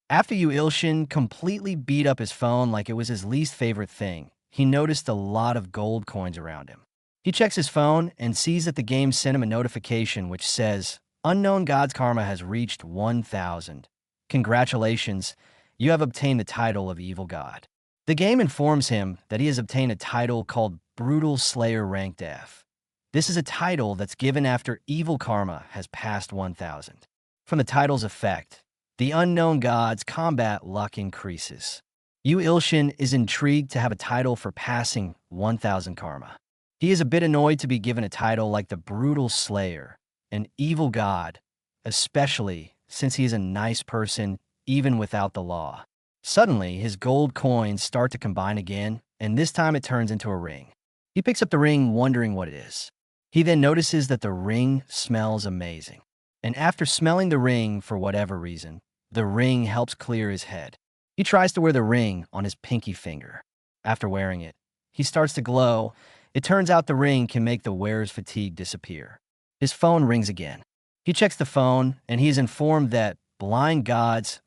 After Yu Ilshin completely beat up his phone like it was his least favorite thing, he noticed a lot of gold coins around him. He checks his phone and sees that the game sent him a notification which says, "Unknown God's karma has reached 1,000. Congratulations, you have obtained the title of Evil God." The game informs him that he has obtained a title called Brutal Slayer Ranked F. This is a title that's given after evil karma has passed 1,000. From the title's effect, the unknown god's combat luck increases. Yu Ilshin is intrigued to have a title for passing 1,000 karma. He is a bit annoyed to be given a title like the Brutal Slayer, an evil god, especially since he is a nice person even without the law. Suddenly, his gold coins start to combine again, and this time it turns into a ring. He picks up the ring wondering what it is. He then notices that the ring smells amazing. And after smelling the ring for whatever reason, the ring helps clear his head. He tries to wear the ring on his pinky finger. After wearing it, he starts to glow. It turns out the ring can make the wearer's fatigue disappear. His phone rings again. He checks the phone, and he is informed that Blind God's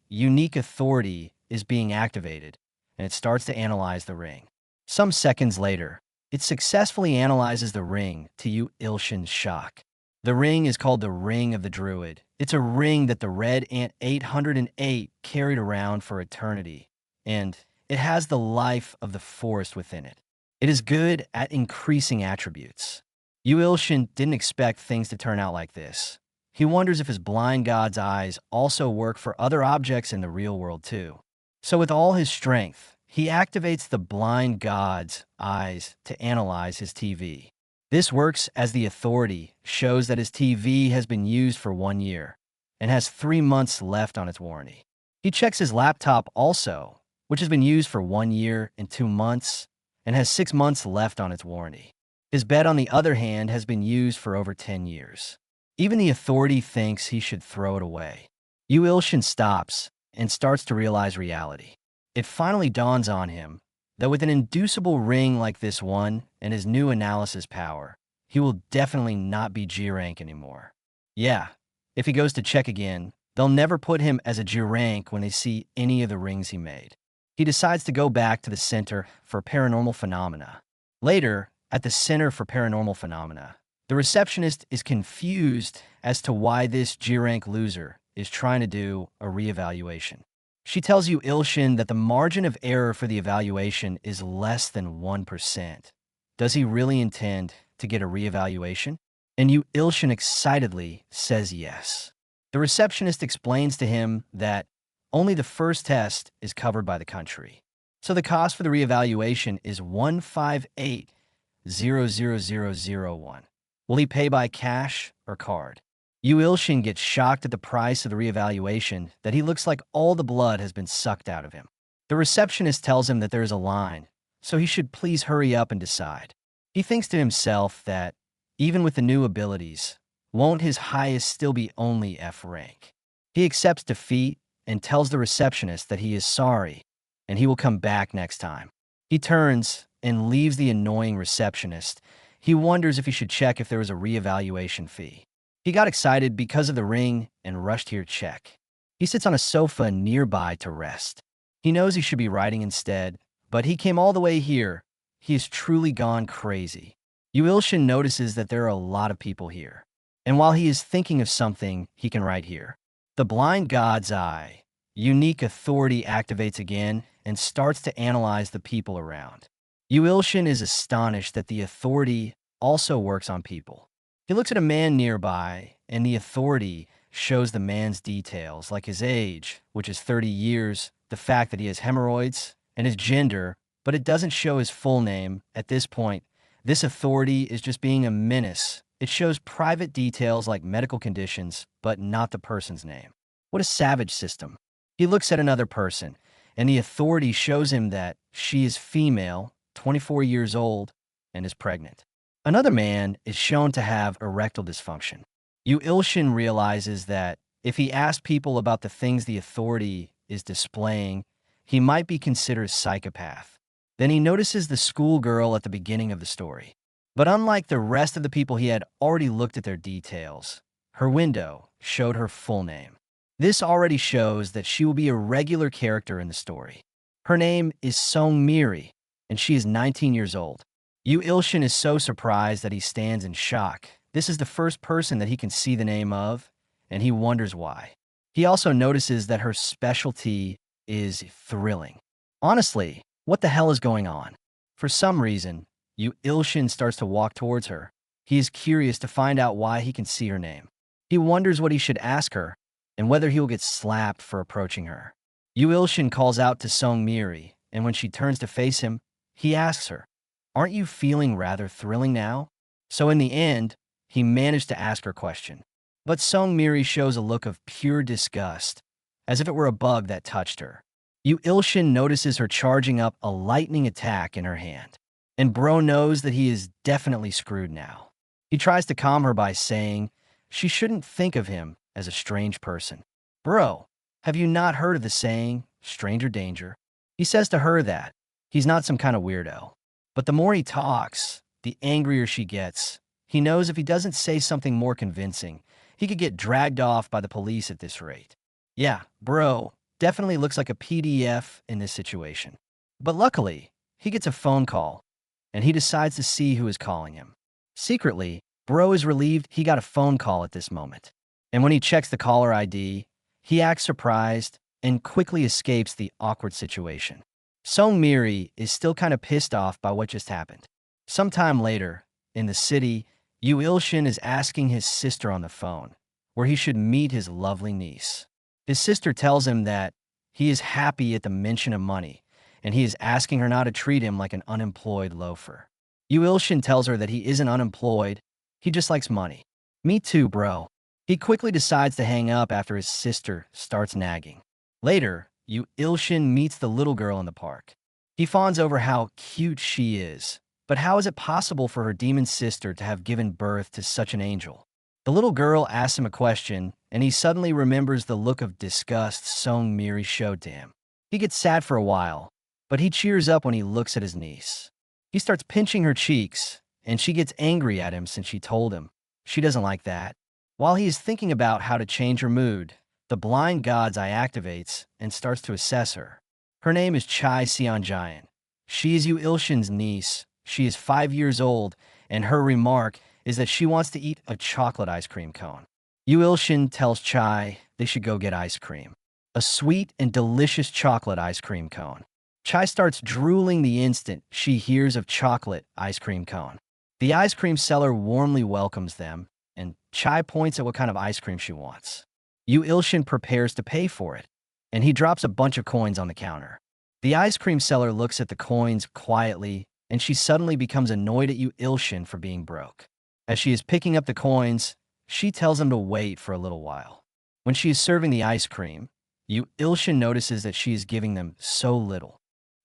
unique authority is being activated, and it starts to analyze the ring. Some seconds later, it successfully analyzes the ring to Yu Ilshin's shock. The ring is called the Ring of the Druid. It's a ring that the Red Ant 808 carried around for eternity, and it has the life of the forest within it. It is good at increasing attributes. Yu Ilshin didn't expect things to turn out like this. He wonders if his blind god's eyes also work for other objects in the real world too. So with all his strength, he activates the blind god's eyes to analyze his TV. This works as the authority shows that his TV has been used for 1 year and has 3 months left on its warranty. He checks his laptop also, which has been used for 1 year and 2 months and has 6 months left on its warranty. His bed, on the other hand, has been used for over 10 years. Even the authority thinks he should throw it away. Yu Ilshin stops and starts to realize reality. It finally dawns on him that with an inducible ring like this one and his new analysis power, he will definitely not be G rank anymore. Yeah, if he goes to check again, they'll never put him as a G rank when they see any of the rings he made. He decides to go back to the Center for Paranormal Phenomena. Later, at the Center for Paranormal Phenomena, the receptionist is confused as to why this G rank loser is trying to do a reevaluation. She tells Yu Ilshin that the margin of error for the evaluation is less than 1%. Does he really intend to get a reevaluation? And Yu Ilshin excitedly says yes. The receptionist explains to him that only the first test is covered by the country. So the cost for the reevaluation is 158,000,001. Will he pay by cash or card? Yu Ilshin gets shocked at the price of the reevaluation that he looks like all the blood has been sucked out of him. The receptionist tells him that there is a line, so he should please hurry up and decide. He thinks to himself that, even with the new abilities, won't his highest still be only F rank? He accepts defeat and tells the receptionist that he is sorry and he will come back next time. He turns and leaves the annoying receptionist. He wonders if he should check if there was a reevaluation fee. He got excited because of the ring and rushed here to check. He sits on a sofa nearby to rest. He knows he should be writing instead, but he came all the way here. He has truly gone crazy. Yu Ilshin notices that there are a lot of people here. And while he is thinking of something, he can write here. The blind god's eye, unique authority, activates again and starts to analyze the people around. Yu Ilshin is astonished that the authority also works on people. He looks at a man nearby, and the authority shows the man's details, like his age, which is 30 years, the fact that he has hemorrhoids, and his gender, but it doesn't show his full name. At this point, this authority is just being a menace. It shows private details like medical conditions, but not the person's name. What a savage system. He looks at another person, and the authority shows him that she is female, 24 years old, and is pregnant. Another man is shown to have erectile dysfunction. Yu Ilshin realizes that if he asks people about the things the authority is displaying, he might be considered a psychopath. Then he notices the schoolgirl at the beginning of the story. But unlike the rest of the people, he had already looked at their details. Her window showed her full name. This already shows that she will be a regular character in the story. Her name is Song Miri, and she is 19 years old. Yu Ilshin is so surprised that he stands in shock. This is the first person that he can see the name of, and he wonders why. He also notices that her specialty is thrilling. Honestly, what the hell is going on? For some reason, Yu Ilshin starts to walk towards her. He is curious to find out why he can see her name. He wonders what he should ask her, and whether he will get slapped for approaching her. Yu Ilshin calls out to Song Miri, and when she turns to face him, he asks her, "Aren't you feeling rather thrilling now?" So in the end, he managed to ask her question. But Song Miri shows a look of pure disgust, as if it were a bug that touched her. Yu Ilshin notices her charging up a lightning attack in her hand, and Bro knows that he is definitely screwed now. He tries to calm her by saying she shouldn't think of him as a strange person. "Bro, have you not heard of the saying, stranger danger?" He says to her that he's not some kind of weirdo. But the more he talks, the angrier she gets. He knows if he doesn't say something more convincing, he could get dragged off by the police at this rate. Yeah, Bro definitely looks like a PDF in this situation. But luckily, he gets a phone call, and he decides to see who is calling him. Secretly, Bro is relieved he got a phone call at this moment. And when he checks the caller ID, he acts surprised and quickly escapes the awkward situation. Song Miri is still kind of pissed off by what just happened. Sometime later, in the city, Yu Ilshin is asking his sister on the phone where he should meet his lovely niece. His sister tells him that he is happy at the mention of money, and he is asking her not to treat him like an unemployed loafer. Yu Ilshin tells her that he isn't unemployed, he just likes money. "Me too, bro." He quickly decides to hang up after his sister starts nagging. Later, Yu Ilshin meets the little girl in the park. He fawns over how cute she is, but how is it possible for her demon sister to have given birth to such an angel? The little girl asks him a question, and he suddenly remembers the look of disgust Song Miri showed to him. He gets sad for a while, but he cheers up when he looks at his niece. He starts pinching her cheeks, and she gets angry at him since she told him she doesn't like that. While he is thinking about how to change her mood, the blind god's eye activates and starts to assess her. Her name is Chai Seonjayan. She is Yu Ilshin's niece. She is 5 years old, and her remark is that she wants to eat a chocolate ice cream cone. Yu Ilshin tells Chai they should go get ice cream. A sweet and delicious chocolate ice cream cone. Chai starts drooling the instant she hears of chocolate ice cream cone. The ice cream seller warmly welcomes them, and Chai points at what kind of ice cream she wants. Yu Ilshin prepares to pay for it, and he drops a bunch of coins on the counter. The ice cream seller looks at the coins quietly, and she suddenly becomes annoyed at Yu Ilshin for being broke. As she is picking up the coins, she tells him to wait for a little while. When she is serving the ice cream, Yu Ilshin notices that she is giving them so little.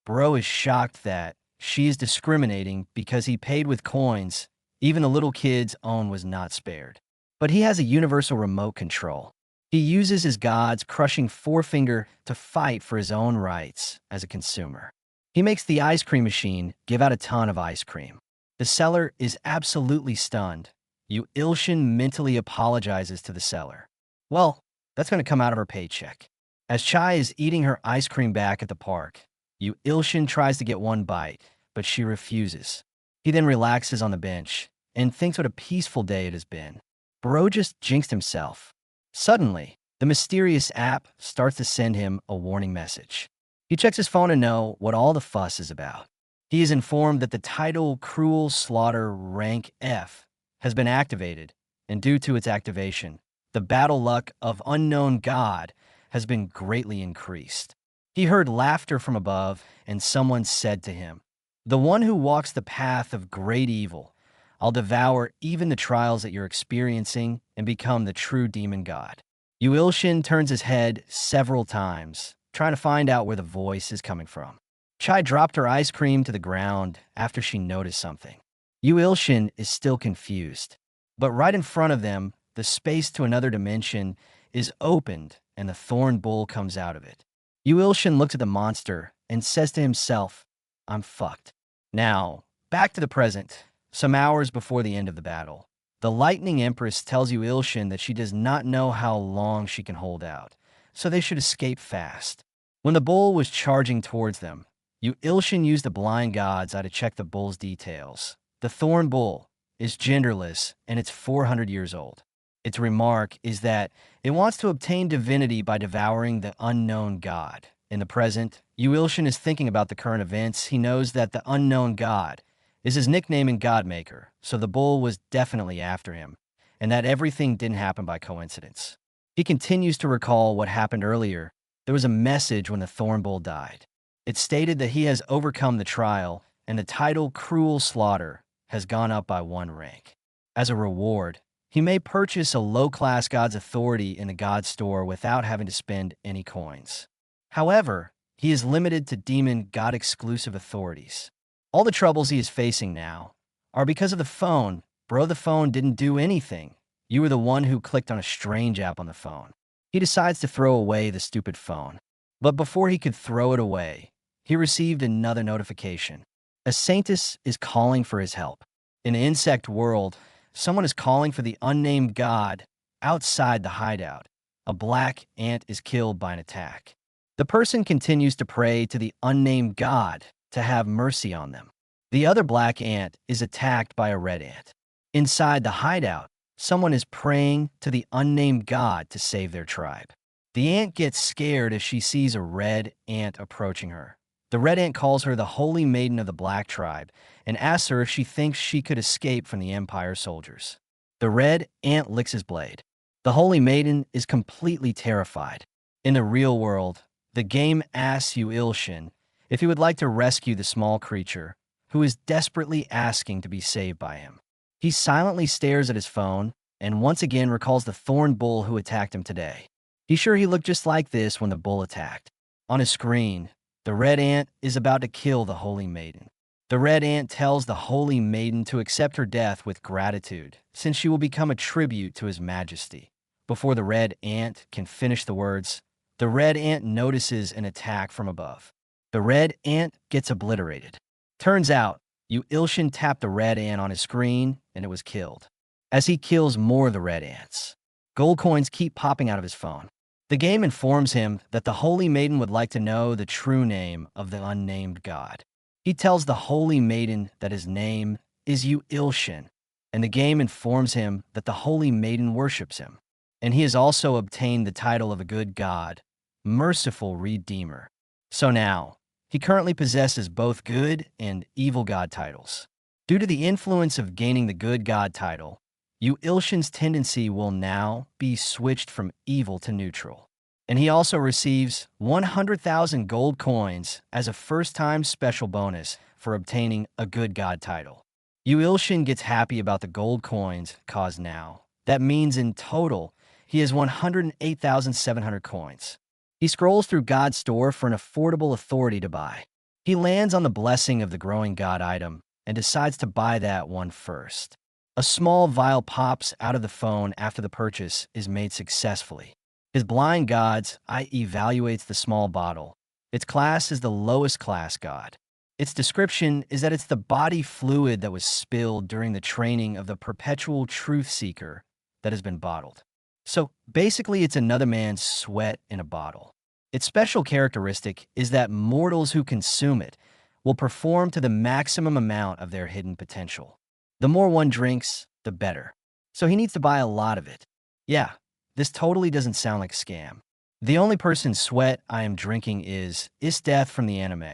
Bro is shocked that she is discriminating because he paid with coins. Even the little kid's own was not spared. But he has a universal remote control. He uses his god's crushing forefinger to fight for his own rights as a consumer. He makes the ice cream machine give out a ton of ice cream. The seller is absolutely stunned. Yu Ilshin mentally apologizes to the seller. Well, that's going to come out of her paycheck. As Chai is eating her ice cream back at the park, Yu Ilshin tries to get one bite, but she refuses. He then relaxes on the bench and thinks what a peaceful day it has been. Bro just jinxed himself. Suddenly, the mysterious app starts to send him a warning message. He checks his phone to know what all the fuss is about. He is informed that the title Cruel Slaughter Rank F has been activated, and due to its activation, the battle luck of Unknown God has been greatly increased. He heard laughter from above, and someone said to him, "The one who walks the path of great evil, I'll devour even the trials that you're experiencing and become the true demon god." Yu Ilshin turns his head several times, trying to find out where the voice is coming from. Chai dropped her ice cream to the ground after she noticed something. Yu Ilshin is still confused, but right in front of them, the space to another dimension is opened and the thorn bull comes out of it. Yu Ilshin looks at the monster and says to himself, "I'm fucked." Now, back to the present, some hours before the end of the battle. The Lightning Empress tells Yu Ilshin that she does not know how long she can hold out, so they should escape fast. When the bull was charging towards them, Yu-Ilshin used the blind god's eye to check the bull's details. The thorn bull is genderless and it's 400 years old. Its remark is that it wants to obtain divinity by devouring the unknown god. In the present, Yu-Ilshin is thinking about the current events. He knows that the unknown god is his nickname in Godmaker, so the bull was definitely after him, and that everything didn't happen by coincidence. He continues to recall what happened earlier. There was a message when the thorn bull died. It stated that he has overcome the trial, and the title Cruel Slaughter has gone up by 1 rank. As a reward, he may purchase a low-class god's authority in the god store without having to spend any coins. However, he is limited to demon god-exclusive authorities. All the troubles he is facing now are because of the phone. Bro, the phone didn't do anything. You were the one who clicked on a strange app on the phone. He decides to throw away the stupid phone. But before he could throw it away, he received another notification. A saintess is calling for his help. In the insect world, someone is calling for the unnamed god outside the hideout. A black ant is killed by an attack. The person continues to pray to the unnamed god to have mercy on them. The other black ant is attacked by a red ant. Inside the hideout, someone is praying to the unnamed god to save their tribe. The ant gets scared as she sees a red ant approaching her. The red ant calls her the holy maiden of the black tribe and asks her if she thinks she could escape from the Empire soldiers. The red ant licks his blade. The holy maiden is completely terrified. In the real world, the game asks Yu-Ilshin if he would like to rescue the small creature who is desperately asking to be saved by him. He silently stares at his phone and once again recalls the thorn bull who attacked him today. He's sure he looked just like this when the bull attacked. On his screen, the red ant is about to kill the holy maiden. The red ant tells the holy maiden to accept her death with gratitude, since she will become a tribute to his majesty. Before the red ant can finish the words, the red ant notices an attack from above. The red ant gets obliterated. Turns out, Yu-Ilshin tapped the red ant on his screen, and it was killed. As he kills more of the red ants, gold coins keep popping out of his phone. The game informs him that the holy maiden would like to know the true name of the unnamed god. He tells the holy maiden that his name is Yu-Ilshin, and the game informs him that the holy maiden worships him. And he has also obtained the title of a good god, Merciful Redeemer. So now, he currently possesses both good and evil god titles. Due to the influence of gaining the good god title, Yu-Ilshin's tendency will now be switched from evil to neutral. And he also receives 100,000 gold coins as a first-time special bonus for obtaining a good god title. Yu-Ilshin gets happy about the gold coins cause now. That means in total, he has 108,700 coins. He scrolls through God's store for an affordable authority to buy. He lands on the blessing of the growing god item and decides to buy that one first. A small vial pops out of the phone after the purchase is made successfully. His blind god's eye evaluates the small bottle. Its class is the lowest class god. Its description is that it's the body fluid that was spilled during the training of the perpetual truth seeker that has been bottled. So basically, it's another man's sweat in a bottle. Its special characteristic is that mortals who consume it will perform to the maximum amount of their hidden potential. The more one drinks, the better. So he needs to buy a lot of it. Yeah, this totally doesn't sound like a scam. The only person's sweat I am drinking is death from the anime.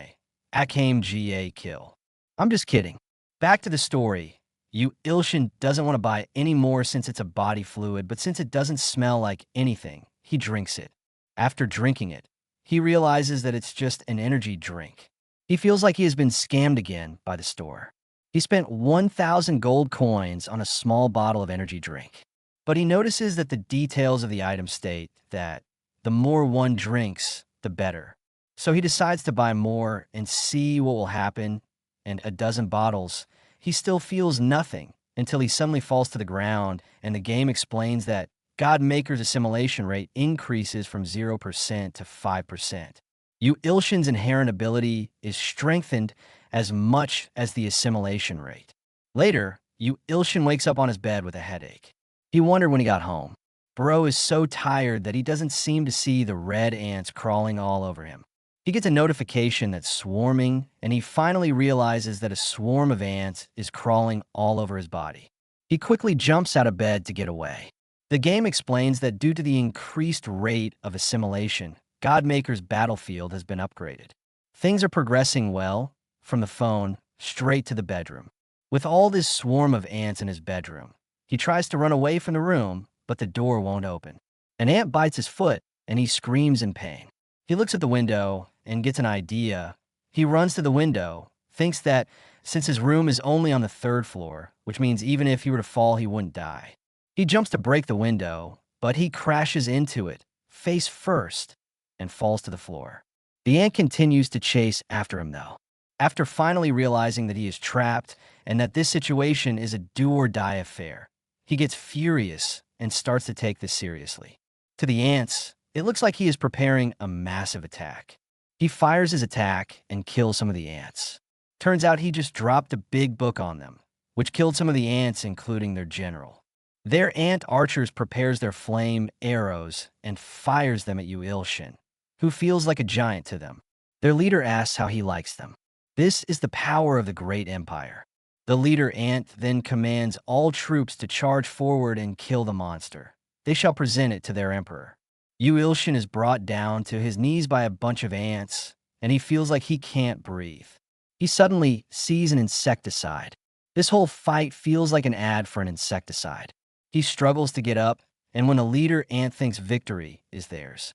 Akame Ga Kill. I'm just kidding. Back to the story. Yu-Ilshin doesn't want to buy any more since it's a body fluid, but since it doesn't smell like anything, he drinks it. After drinking it, he realizes that it's just an energy drink. He feels like he has been scammed again by the store. He spent 1,000 gold coins on a small bottle of energy drink. But he notices that the details of the item state that the more one drinks, the better. So he decides to buy more and see what will happen, and a dozen bottles, he still feels nothing until he suddenly falls to the ground, and the game explains that Godmaker's assimilation rate increases from 0% to 5%. Yu-Ilshin's inherent ability is strengthened as much as the assimilation rate. Later, Yu-Ilshin wakes up on his bed with a headache. He wondered when he got home. Bro is so tired that he doesn't seem to see the red ants crawling all over him. He gets a notification that's swarming, and he finally realizes that a swarm of ants is crawling all over his body. He quickly jumps out of bed to get away. The game explains that due to the increased rate of assimilation, Godmaker's battlefield has been upgraded. Things are progressing well, from the phone straight to the bedroom. With all this swarm of ants in his bedroom, he tries to run away from the room, but the door won't open. An ant bites his foot, and he screams in pain. He looks at the window and gets an idea. He runs to the window, thinks that since his room is only on the 3rd floor, which means even if he were to fall, he wouldn't die. He jumps to break the window, but he crashes into it, face first, and falls to the floor. The ant continues to chase after him, though. After finally realizing that he is trapped and that this situation is a do-or-die affair, he gets furious and starts to take this seriously. To the ants, it looks like he is preparing a massive attack. He fires his attack and kills some of the ants. Turns out he just dropped a big book on them, which killed some of the ants, including their general. Their ant archers prepares their flame arrows and fires them at Yuilshin, who feels like a giant to them. Their leader asks how he likes them. This is the power of the great empire. The leader ant then commands all troops to charge forward and kill the monster. They shall present it to their emperor. Yuilshin is brought down to his knees by a bunch of ants, and he feels like he can't breathe. He suddenly sees an insecticide. This whole fight feels like an ad for an insecticide. He struggles to get up, and when the leader ant thinks victory is theirs,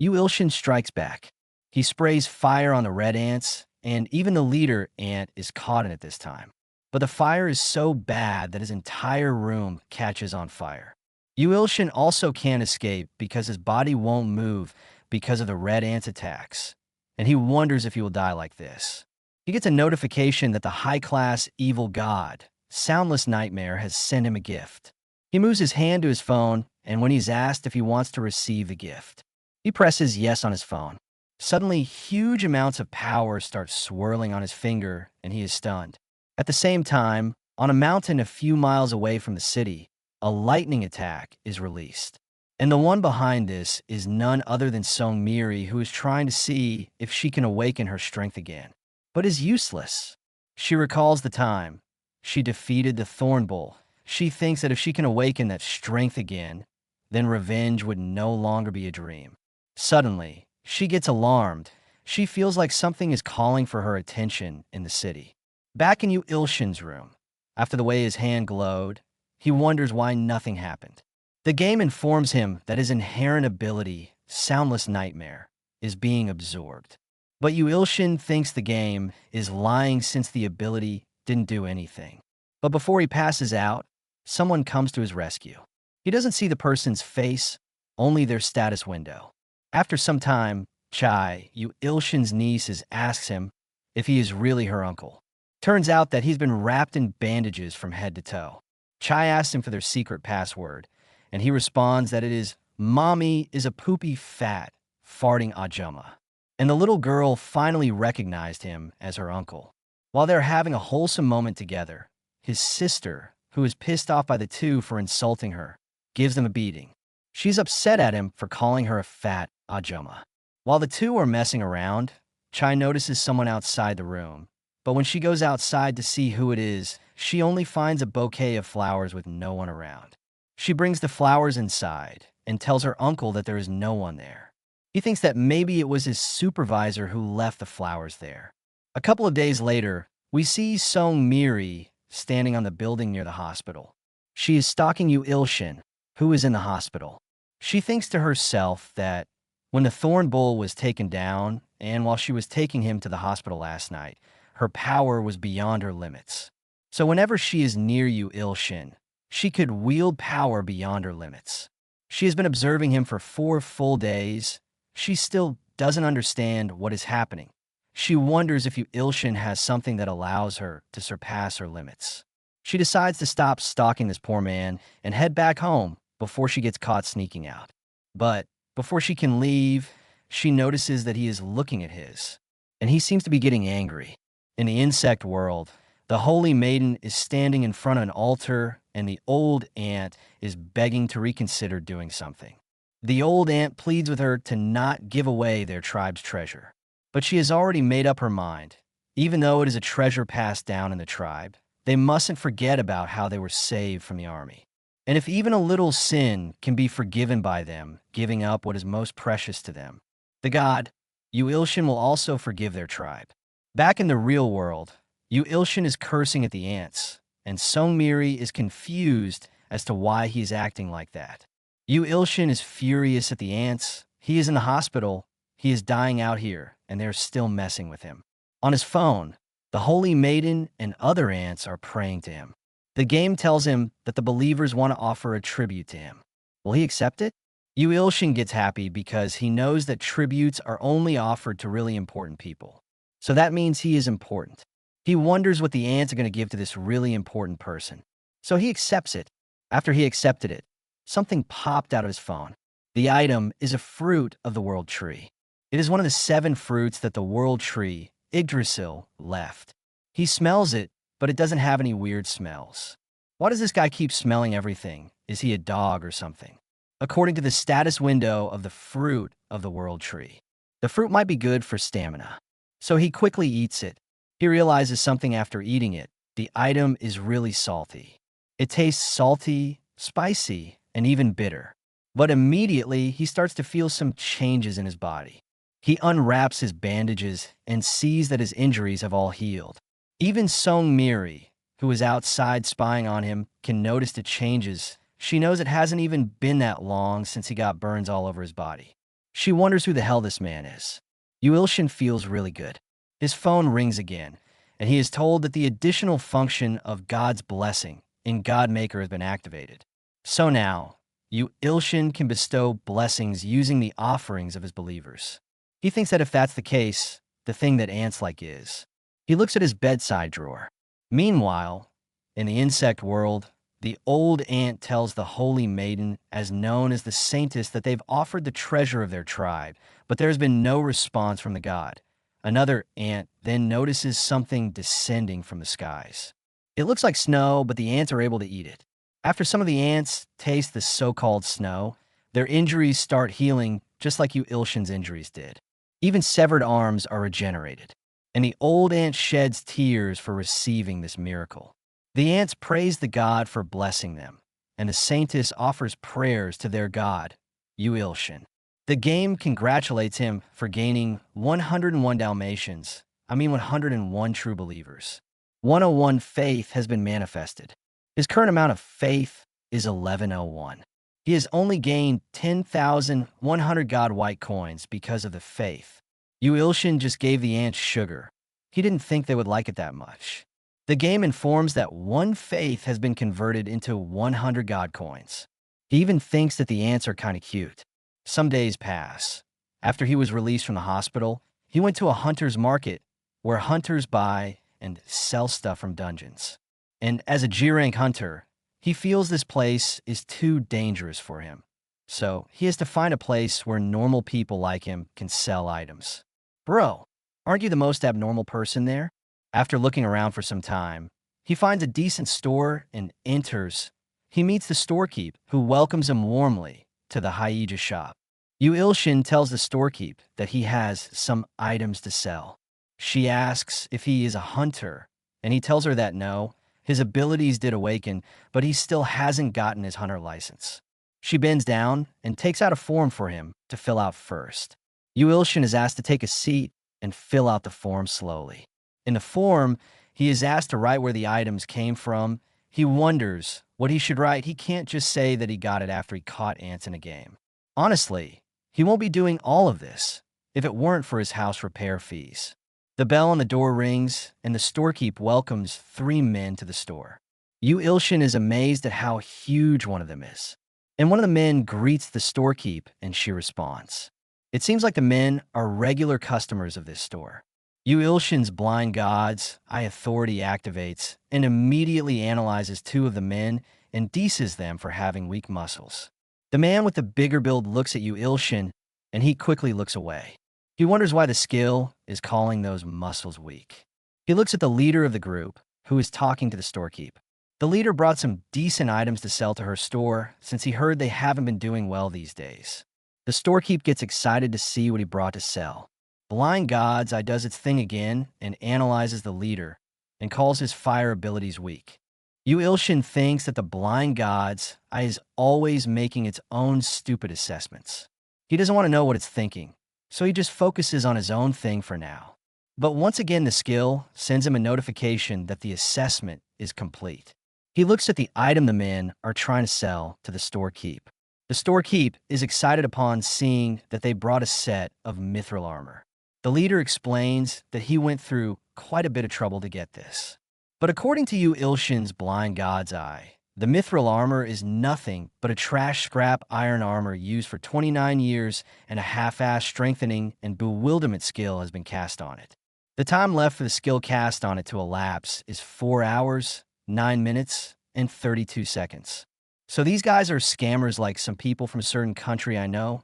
Yuilshin strikes back. He sprays fire on the red ants, and even the leader ant is caught in it this time. But the fire is so bad that his entire room catches on fire. Yuilshin also can't escape because his body won't move because of the red ant's attacks, and he wonders if he will die like this. He gets a notification that the high-class evil god, Soundless Nightmare, has sent him a gift. He moves his hand to his phone, and when he's asked if he wants to receive the gift, he presses yes on his phone. Suddenly, huge amounts of power start swirling on his finger, and he is stunned. At the same time, on a mountain a few miles away from the city, a lightning attack is released. And the one behind this is none other than Songmiri, who is trying to see if she can awaken her strength again, but is useless. She recalls the time she defeated the Thorn Bull. She thinks that if she can awaken that strength again, then revenge would no longer be a dream. Suddenly, she gets alarmed. She feels like something is calling for her attention in the city. Back in Yuilshin's room, after the way his hand glowed, he wonders why nothing happened. The game informs him that his inherent ability, Soundless Nightmare, is being absorbed. But Yuilshin thinks the game is lying since the ability didn't do anything. But before he passes out, someone comes to his rescue. He doesn't see the person's face, only their status window. After some time, Chai, Yuilshin's niece, asks him if he is really her uncle. Turns out that he's been wrapped in bandages from head to toe. Chai asks him for their secret password, and he responds that it is "Mommy is a poopy fat, farting ajumma." And the little girl finally recognized him as her uncle. While they're having a wholesome moment together, his sister, who is pissed off by the two for insulting her, gives them a beating. She's upset at him for calling her a fat ajumma. While the two are messing around, Chai notices someone outside the room, but when she goes outside to see who it is, she only finds a bouquet of flowers with no one around. She brings the flowers inside and tells her uncle that there is no one there. He thinks that maybe it was his supervisor who left the flowers there. A couple of days later, we see Songmiri standing on the building near the hospital. She is stalking Yuilshin, who is in the hospital. She thinks to herself that when the Thorn Bull was taken down, and while she was taking him to the hospital last night, her power was beyond her limits. So whenever she is near Yuilshin, she could wield power beyond her limits. She has been observing him for 4 full days. She still doesn't understand what is happening. She wonders if Yuilshin has something that allows her to surpass her limits. She decides to stop stalking this poor man and head back home before she gets caught sneaking out. But before she can leave, she notices that he is looking at his, and he seems to be getting angry. In the insect world, the Holy Maiden is standing in front of an altar and the old ant is begging to reconsider doing something. The old ant pleads with her to not give away their tribe's treasure. But she has already made up her mind. Even though it is a treasure passed down in the tribe, they mustn't forget about how they were saved from the army. And if even a little sin can be forgiven by them, giving up what is most precious to them, the god, Uilshin, will also forgive their tribe. Back in the real world, Uilshin is cursing at the ants, and Songmiri is confused as to why he is acting like that. Uilshin is furious at the ants. He is in the hospital. He is dying out here, and they're still messing with him. On his phone, the Holy Maiden and other ants are praying to him. The game tells him that the believers want to offer a tribute to him. Will he accept it? Uilshin gets happy because he knows that tributes are only offered to really important people. So that means he is important. He wonders what the ants are going to give to this really important person. So he accepts it. After he accepted it, something popped out of his phone. The item is a fruit of the world tree. It is one of the 7 fruits that the world tree, Yggdrasil, left. He smells it, but it doesn't have any weird smells. Why does this guy keep smelling everything? Is he a dog or something? According to the status window of the fruit of the world tree, the fruit might be good for stamina. So he quickly eats it. He realizes something after eating it. The item is really salty. It tastes salty, spicy, and even bitter. But immediately, he starts to feel some changes in his body. He unwraps his bandages and sees that his injuries have all healed. Even Songmiri, who is outside spying on him, can notice the changes. She knows it hasn't even been that long since he got burns all over his body. She wonders who the hell this man is. Uilshin feels really good. His phone rings again, and he is told that the additional function of God's blessing in Godmaker has been activated. So now, Uilshin can bestow blessings using the offerings of his believers. He thinks that if that's the case, the thing that ants like is. He looks at his bedside drawer. Meanwhile, in the insect world, the old ant tells the Holy Maiden, as known as the Saintess, that they've offered the treasure of their tribe, but there has been no response from the god. Another ant then notices something descending from the skies. It looks like snow, but the ants are able to eat it. After some of the ants taste the so-called snow, their injuries start healing just like Uilshin's injuries did. Even severed arms are regenerated, and the old ant sheds tears for receiving this miracle. The ants praise the god for blessing them, and the Saintess offers prayers to their god, Uilshin. The game congratulates him for gaining 101 Dalmatians, 101 true believers. 101 faith has been manifested. His current amount of faith is 1101. He has only gained 10,100 god white coins because of the faith. Uilshin just gave the ants sugar. He didn't think they would like it that much. The game informs that 1 faith has been converted into 100 god coins. He even thinks that the ants are kind of cute. Some days pass. After he was released from the hospital, he went to a hunter's market where hunters buy and sell stuff from dungeons. And as a G-rank hunter, he feels this place is too dangerous for him. So he has to find a place where normal people like him can sell items. Bro, aren't you the most abnormal person there? After looking around for some time, he finds a decent store and enters. He meets the storekeep, who welcomes him warmly to the Haija shop. Uilshin tells the storekeep that he has some items to sell. She asks if he is a hunter, and he tells her that no, his abilities did awaken, but he still hasn't gotten his hunter license. She bends down and takes out a form for him to fill out first. Uilshin is asked to take a seat and fill out the form slowly. In the form, he is asked to write where the items came from. He wonders what he should write. He can't just say that he got it after he caught ants in a game. Honestly, he won't be doing all of this if it weren't for his house repair fees. The bell on the door rings, and the storekeep welcomes 3 men to the store. Uilshin is amazed at how huge one of them is. And one of the men greets the storekeep, and she responds. It seems like the men are regular customers of this store. Uilshin's blind god's eye authority activates and immediately analyzes 2 of the men and deases them for having weak muscles. The man with the bigger build looks at Uilshin, and he quickly looks away. He wonders why the skill is calling those muscles weak. He looks at the leader of the group, who is talking to the storekeep. The leader brought some decent items to sell to her store since he heard they haven't been doing well these days. The storekeep gets excited to see what he brought to sell. Blind God's Eye does its thing again and analyzes the leader and calls his fire abilities weak. Yu Ilshin thinks that the Blind God's Eye is always making its own stupid assessments. He doesn't want to know what it's thinking, so he just focuses on his own thing for now. But once again, the skill sends him a notification that the assessment is complete. He looks at the item the men are trying to sell to the storekeep. The storekeep is excited upon seeing that they brought a set of mithril armor. The leader explains that he went through quite a bit of trouble to get this. But according to Yu Ilshin's Blind God's Eye, the mithril armor is nothing but a trash scrap iron armor used for 29 years, and a half-ass strengthening and bewilderment skill has been cast on it. The time left for the skill cast on it to elapse is 4 hours, 9 minutes, and 32 seconds. So these guys are scammers like some people from a certain country I know.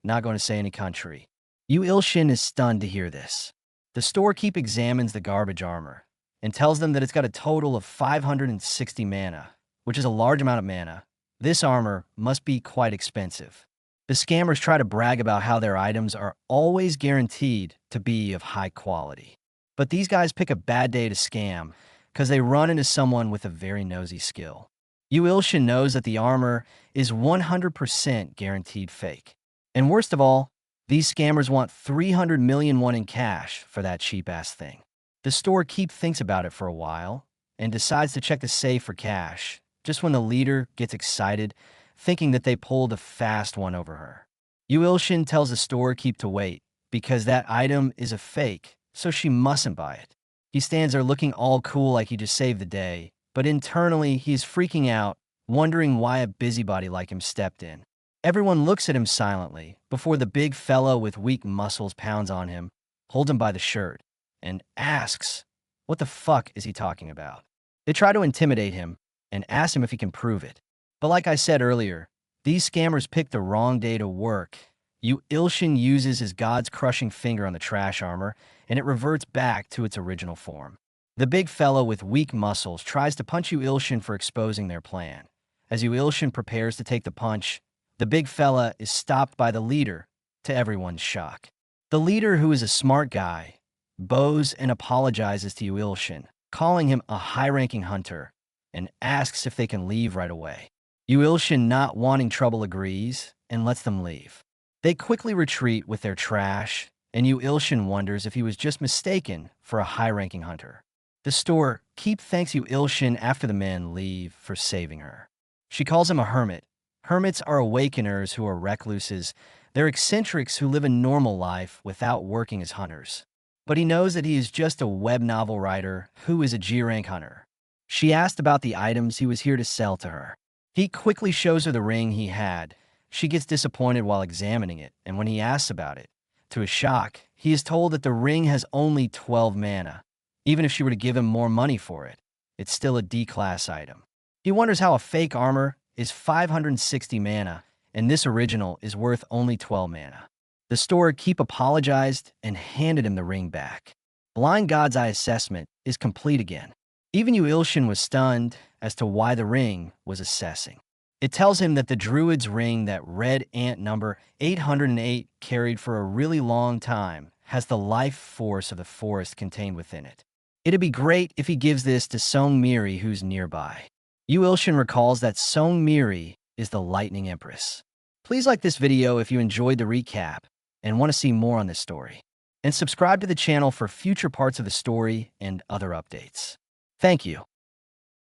Not going to say any country. Yu Ilshin is stunned to hear this. The storekeep examines the garbage armor and tells them that it's got a total of 560 mana, which is a large amount of mana. This armor must be quite expensive. The scammers try to brag about how their items are always guaranteed to be of high quality. But these guys pick a bad day to scam because they run into someone with a very nosy skill. Yu Ilshin knows that the armor is 100% guaranteed fake. And worst of all, these scammers want 300 million won in cash for that cheap-ass thing. The storekeep thinks about it for a while and decides to check the safe for cash, just when the leader gets excited, thinking that they pulled a fast one over her. Yu Ilshin tells the storekeep to wait, because that item is a fake, so she mustn't buy it. He stands there looking all cool like he just saved the day, but internally he's freaking out, wondering why a busybody like him stepped in. Everyone looks at him silently before the big fellow with weak muscles pounds on him, holds him by the shirt, and asks, what the fuck is he talking about? They try to intimidate him and ask him if he can prove it. But like I said earlier, these scammers picked the wrong day to work. Yu Ilshin uses his god's crushing finger on the trash armor, and it reverts back to its original form. The big fellow with weak muscles tries to punch Yu Ilshin for exposing their plan. As Yu Ilshin prepares to take the punch, the big fella is stopped by the leader, to everyone's shock. The leader, who is a smart guy, bows and apologizes to Yu Ilshin, calling him a high-ranking hunter, and asks if they can leave right away. Yu Ilshin, not wanting trouble, agrees and lets them leave. They quickly retreat with their trash, and Yu Ilshin wonders if he was just mistaken for a high-ranking hunter. The storekeep thanks Yu Ilshin after the men leave for saving her. She calls him a hermit. Hermits are awakeners who are recluses. They're eccentrics who live a normal life without working as hunters. But he knows that he is just a web novel writer who is a G-rank hunter. She asked about the items he was here to sell to her. He quickly shows her the ring he had. She gets disappointed while examining it, and when he asks about it, to his shock, he is told that the ring has only 12 mana. Even if she were to give him more money for it, it's still a D-class item. He wonders how a fake armor is 560 mana, and this original is worth only 12 mana. The storekeep apologized and handed him the ring back. Blind God's Eye assessment is complete again. Even Yu Ilshin was stunned as to why the ring was assessing. It tells him that the druid's ring that red ant number 808 carried for a really long time has the life force of the forest contained within it. It'd be great if he gives this to Song Miri, who's nearby. Yu Ilshin recalls that Song Miri is the Lightning Empress. Please like this video if you enjoyed the recap and want to see more on this story. And subscribe to the channel for future parts of the story and other updates. Thank you.